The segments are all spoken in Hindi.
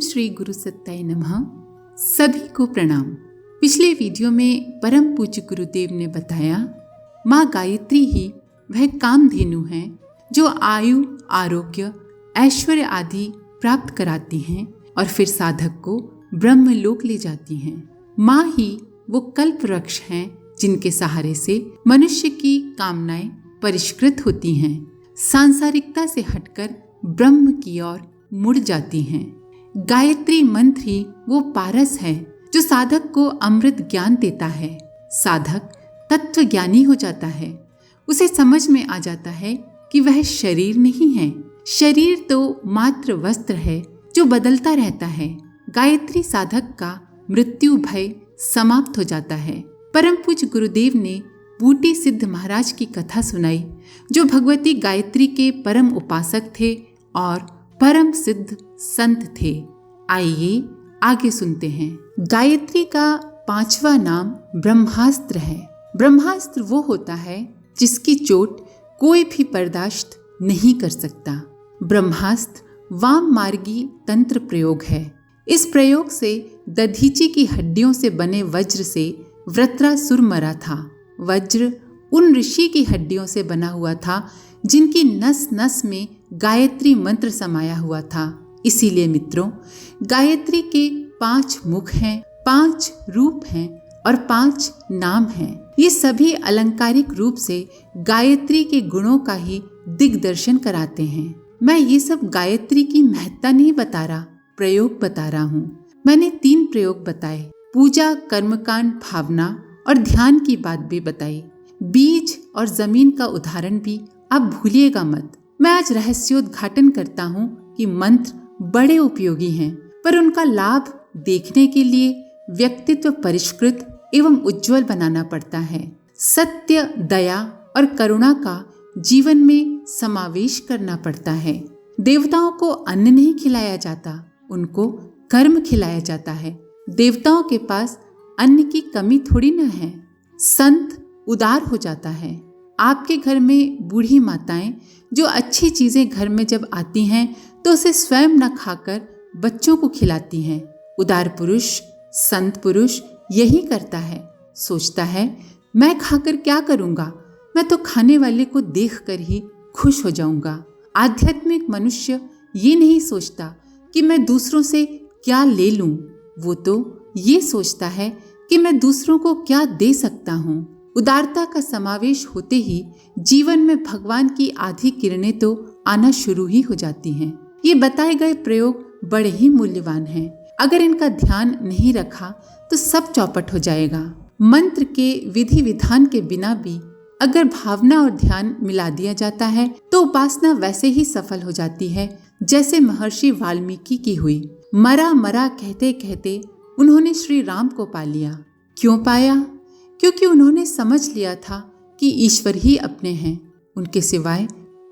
श्री गुरु सत्ताय नमः। सभी को प्रणाम। पिछले वीडियो में परम पूज्य गुरुदेव ने बताया माँ गायत्री ही वह कामधेनु है जो आयु, आरोग्य, ऐश्वर्य आदि प्राप्त कराती हैं और फिर साधक को ब्रह्मलोक ले जाती हैं। माँ ही वो कल्प वृक्ष हैं जिनके सहारे से मनुष्य की कामनाएं परिष्कृत होती हैं, सांसारिकता से हटकर ब्रह्म की ओर मुड़ जाती हैं। गायत्री मंत्र ही वो पारस है जो साधक को अमृत ज्ञान देता है। साधक तत्व ज्ञानी हो जाता है। उसे समझ में आ जाता है कि वह शरीर नहीं है। शरीर तो मात्र वस्त्र है जो बदलता रहता है। गायत्री साधक का मृत्यु भय समाप्त हो जाता है। परम पूज्य गुरुदेव ने बूटी सिद्ध महाराज की कथा सुनाई जो भगवती गायत्री के परम उपासक थे और परम सिद्ध संत थे। आइए आगे सुनते हैं। गायत्री का 5वां नाम ब्रह्मास्त्र है। ब्रह्मास्त्र वो होता है जिसकी चोट कोई भी बर्दाश्त नहीं कर सकता। ब्रह्मास्त्र वाम मार्गी तंत्र प्रयोग है। इस प्रयोग से दधीची की हड्डियों से बने वज्र से वृत्रासुर मरा था। वज्र उन ऋषि की हड्डियों से बना हुआ था जिनकी नस नस में गायत्री मंत्र समाया हुआ था। इसीलिए मित्रों, गायत्री के 5 मुख हैं, 5 रूप हैं और 5 नाम हैं। ये सभी अलंकारिक रूप से गायत्री के गुणों का ही दिग्दर्शन कराते हैं। मैं ये सब गायत्री की महत्ता नहीं बता रहा, प्रयोग बता रहा हूँ। मैंने 3 प्रयोग बताए, पूजा, कर्मकांड, भावना और ध्यान की बात भी बताई। बीज और जमीन का उदाहरण भी आप भूलिएगा मत। मैं आज रहस्योद्घाटन करता हूँ कि मंत्र बड़े उपयोगी हैं, पर उनका लाभ देखने के लिए व्यक्तित्व परिष्कृत एवं उज्जवल बनाना पड़ता है। सत्य, दया और करुणा का जीवन में समावेश करना पड़ता है। देवताओं को अन्न नहीं खिलाया जाता, उनको कर्म खिलाया जाता है। देवताओं के पास अन्न की कमी थोड़ी न है। संत उदार हो जाता है। आपके घर में बूढ़ी माताएं जो अच्छी चीजें घर में जब आती हैं तो उसे स्वयं न खाकर बच्चों को खिलाती हैं। उदार पुरुष, संत पुरुष यही करता है। सोचता है मैं खाकर क्या करूंगा, मैं तो खाने वाले को देखकर ही खुश हो जाऊंगा। आध्यात्मिक मनुष्य ये नहीं सोचता कि मैं दूसरों से क्या ले लूं, वो तो ये सोचता है कि मैं दूसरों को क्या दे सकता हूँ। उदारता का समावेश होते ही जीवन में भगवान की आधी किरणें तो आना शुरू ही हो जाती हैं। ये बताए गए प्रयोग बड़े ही मूल्यवान हैं। अगर इनका ध्यान नहीं रखा तो सब चौपट हो जाएगा। मंत्र के विधि विधान के बिना भी अगर भावना और ध्यान मिला दिया जाता है तो उपासना वैसे ही सफल हो जाती है जैसे महर्षि वाल्मीकि की हुई। मरा मरा कहते कहते उन्होंने श्री राम को पा लिया। क्यों पाया? क्योंकि उन्होंने समझ लिया था कि ईश्वर ही अपने हैं, उनके सिवाय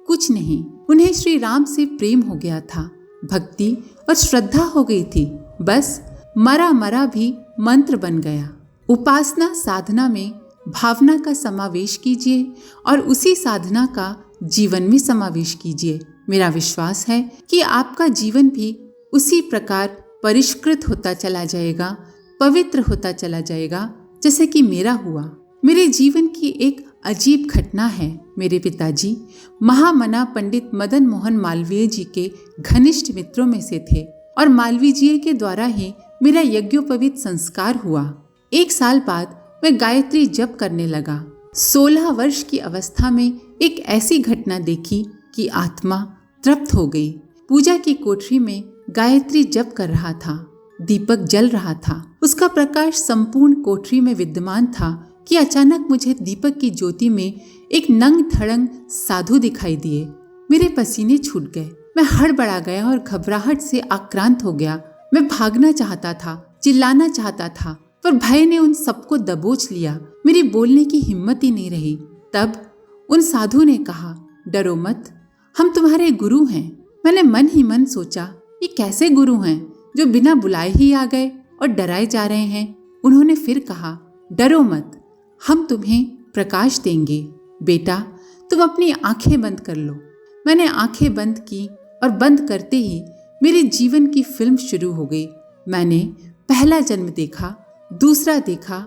कुछ नहीं। उन्हें श्री राम से प्रेम हो गया था, भक्ति और श्रद्धा हो गई थी। बस मरा मरा भी मंत्र बन गया। उपासना साधना में भावना का समावेश कीजिए और उसी साधना का जीवन में समावेश कीजिए। मेरा विश्वास है कि आपका जीवन भी उसी प्रकार परिष्कृत होता चला जाएगा, पवित्र होता चला जाएगा जैसे कि मेरा हुआ। मेरे जीवन की एक अजीब घटना है। मेरे पिताजी महामना पंडित मदन मोहन मालवीय जी के घनिष्ठ मित्रों में से थे और मालवीय जी के द्वारा ही मेरा यज्ञोपवीत संस्कार हुआ। 1 साल बाद मैं गायत्री जप करने लगा। 16 वर्ष की अवस्था में एक ऐसी घटना देखी कि आत्मा तृप्त हो गई। पूजा की कोठरी में गायत्री जप कर रहा था। दीपक जल रहा था, उसका प्रकाश संपूर्ण कोठरी में विद्यमान था कि अचानक मुझे दीपक की ज्योति में एक नंग धड़ंग साधु दिखाई दिए। मेरे पसीने छूट गए। मैं हड़बड़ा गया और घबराहट से आक्रांत हो गया। मैं भागना चाहता था, चिल्लाना चाहता था, पर भय ने उन सबको दबोच लिया। मेरी बोलने की हिम्मत ही नहीं रही। तब उन साधु ने कहा, डरो मत, हम तुम्हारे गुरु हैं। मैंने मन ही मन सोचा, ये कैसे गुरु हैं जो बिना बुलाए ही आ गए और डराए जा रहे हैं। उन्होंने फिर कहा, डरो मत, हम तुम्हें प्रकाश देंगे। बेटा, तुम अपनी आंखें बंद कर लो। मैंने आंखें बंद की और बंद करते ही मेरे जीवन की फिल्म शुरू हो गई। मैंने पहला जन्म देखा, दूसरा देखा,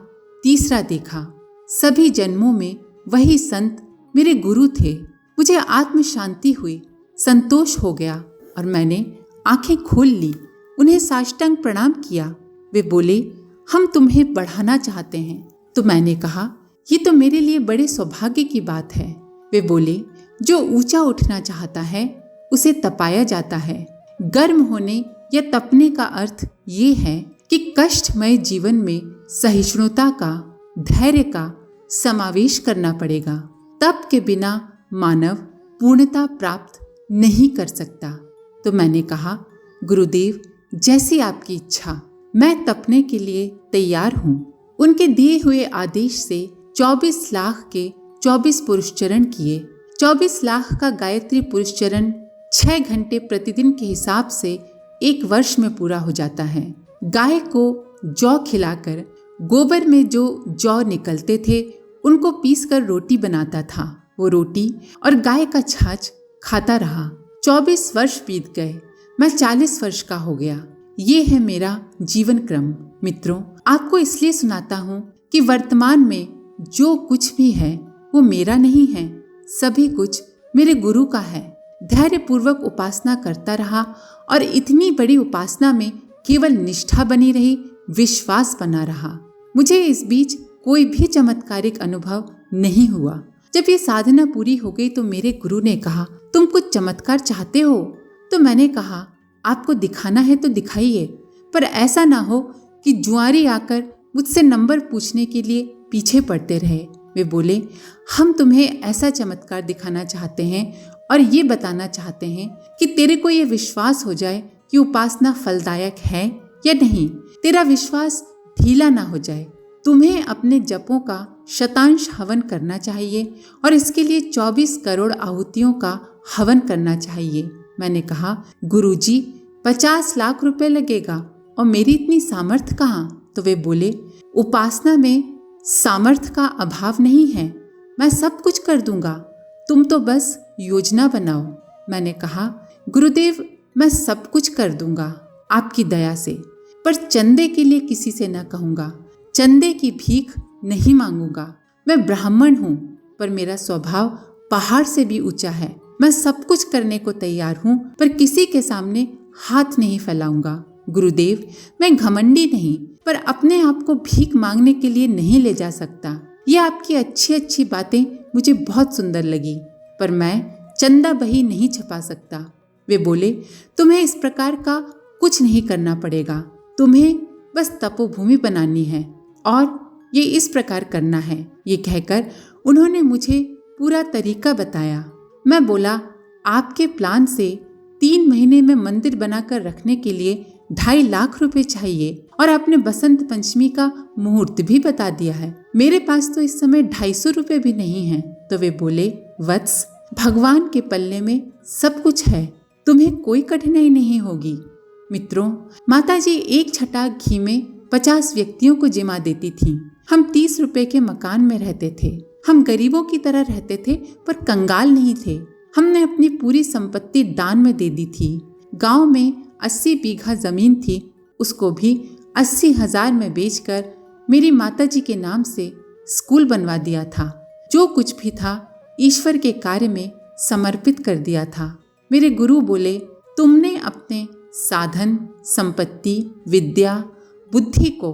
तीसरा देखा। सभी जन्मों में वही संत मेरे गुरु थे। मुझे आत्म शांति हुई, संतोष हो गया और मैंने आंखें खोल ली। उन्हें साष्टांग प्रणाम किया। वे बोले, हम तुम्हें बढ़ाना चाहते हैं। तो मैंने कहा, ये तो मेरे लिए बड़े सौभाग्य की बात है। वे बोले, जो ऊंचा उठना चाहता है उसे तपाया जाता है। गर्म होने या तपने का अर्थ ये है कि कष्टमय जीवन में सहिष्णुता का, धैर्य का समावेश करना पड़ेगा। तप के बिना मानव पूर्णता प्राप्त नहीं कर सकता। तो मैंने कहा, गुरुदेव, जैसी आपकी इच्छा, मैं तपने के लिए तैयार हूँ। उनके दिए हुए आदेश से 24 लाख के 24 पुरुष चरण किए। 24 लाख का गायत्री पुरुष चरण 6 घंटे प्रतिदिन के हिसाब से 1 वर्ष में पूरा हो जाता है। गाय को जौ खिलाकर गोबर में जो जौ निकलते थे उनको पीसकर रोटी बनाता था। वो रोटी और गाय का छाछ खाता रहा। 24 वर्ष बीत गए। मैं 40 वर्ष का हो गया। ये है मेरा जीवन क्रम। मित्रों, आपको इसलिए सुनाता हूँ कि वर्तमान में जो कुछ भी है वो मेरा नहीं है, सभी कुछ मेरे गुरु का है। धैर्य पूर्वक उपासना करता रहा और इतनी बड़ी उपासना में केवल निष्ठा बनी रही, विश्वास बना रहा। मुझे इस बीच कोई भी चमत्कारिक अनुभव नहीं हुआ। जब ये साधना पूरी हो गई तो मेरे गुरु ने कहा, तुम कुछ चमत्कार चाहते हो? तो मैंने कहा, आपको दिखाना है तो दिखाइए, पर ऐसा ना हो कि जुआरी आकर मुझसे नंबर पूछने के लिए पीछे पड़ते रहे। वे बोले, हम तुम्हें ऐसा चमत्कार दिखाना चाहते हैं और ये बताना चाहते हैं कि तेरे को ये विश्वास हो जाए कि उपासना फलदायक है या नहीं। तेरा विश्वास ढीला ना हो जाए। तुम्हें अपने जपों का शतांश हवन करना चाहिए और इसके लिए 24 करोड़ आहुतियों का हवन करना चाहिए। मैंने कहा, गुरुजी, 50 लाख रुपए लगेगा और मेरी इतनी सामर्थ्य कहाँ? तो वे बोले, उपासना में सामर्थ्य का अभाव नहीं है, मैं सब कुछ कर दूंगा, तुम तो बस योजना बनाओ। मैंने कहा, गुरुदेव, मैं सब कुछ कर दूंगा आपकी दया से, पर चंदे के लिए किसी से न कहूँगा, चंदे की भीख नहीं मांगूंगा। मैं ब्राह्मण हूँ, पर मेरा स्वभाव पहाड़ से भी ऊंचा है। मैं सब कुछ करने को तैयार हूँ, पर किसी के सामने हाथ नहीं फैलाऊंगा। गुरुदेव, मैं घमंडी नहीं, पर अपने आप को भीख मांगने के लिए नहीं ले जा सकता। ये आपकी अच्छी अच्छी बातें मुझे बहुत सुंदर लगी, पर मैं चंदा बही नहीं छपा सकता। वे बोले, तुम्हें इस प्रकार का कुछ नहीं करना पड़ेगा, तुम्हें बस तपोभूमि बनानी है और ये इस प्रकार करना है। ये कहकर उन्होंने मुझे पूरा तरीका बताया। मैं बोला, आपके प्लान से 3 महीने में मंदिर बनाकर रखने के लिए 2.5 लाख रुपए चाहिए और आपने बसंत पंचमी का मुहूर्त भी बता दिया है। मेरे पास तो इस समय 250 रुपए भी नहीं है। तो वे बोले, वत्स, भगवान के पल्ले में सब कुछ है, तुम्हें कोई कठिनाई नहीं होगी। मित्रों, माताजी 1 छटा घी में 50 व्यक्तियों को जिमा देती थीं। हम 30 रुपए के मकान में रहते थे। हम गरीबों की तरह रहते थे, पर कंगाल नहीं थे। हमने अपनी पूरी संपत्ति दान में दे दी थी। गांव में 80 बीघा जमीन थी, उसको भी 80,000 में बेचकर मेरी माताजी के नाम से स्कूल बनवा दिया था। जो कुछ भी था ईश्वर के कार्य में समर्पित कर दिया था। मेरे गुरु बोले, तुमने अपने साधन, संपत्ति, विद्या, बुद्धि को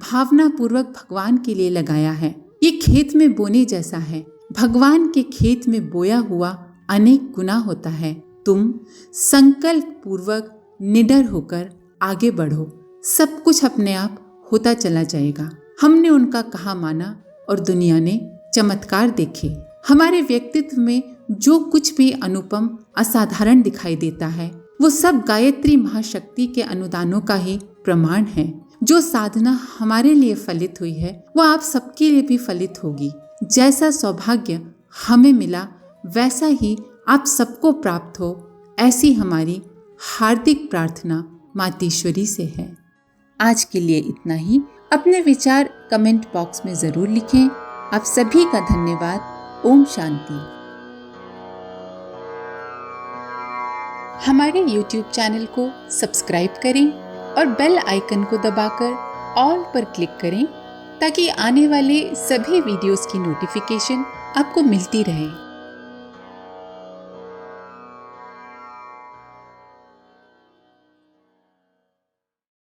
भावनापूर्वक भगवान के लिए लगाया है। ये खेत में बोने जैसा है। भगवान के खेत में बोया हुआ अनेक गुना होता है। तुम संकल्प पूर्वक निडर होकर आगे बढ़ो, सब कुछ अपने आप होता चला जाएगा। हमने उनका कहा माना और दुनिया ने चमत्कार देखे। हमारे व्यक्तित्व में जो कुछ भी अनुपम, असाधारण दिखाई देता है, वो सब गायत्री महाशक्ति के अनुदानों का ही प्रमाण है। जो साधना हमारे लिए फलित हुई है, वो आप सबके लिए भी फलित होगी। जैसा सौभाग्य हमें मिला, वैसा ही आप सबको प्राप्त हो, ऐसी हमारी हार्दिक प्रार्थना मातेश्वरी से है। आज के लिए इतना ही। अपने विचार कमेंट बॉक्स में जरूर लिखें। आप सभी का धन्यवाद। ओम शांति। हमारे YouTube चैनल को सब्सक्राइब करें और बेल आइकन को दबाकर ऑल पर क्लिक करें ताकि आने वाले सभी वीडियोस की नोटिफिकेशन आपको मिलती रहे।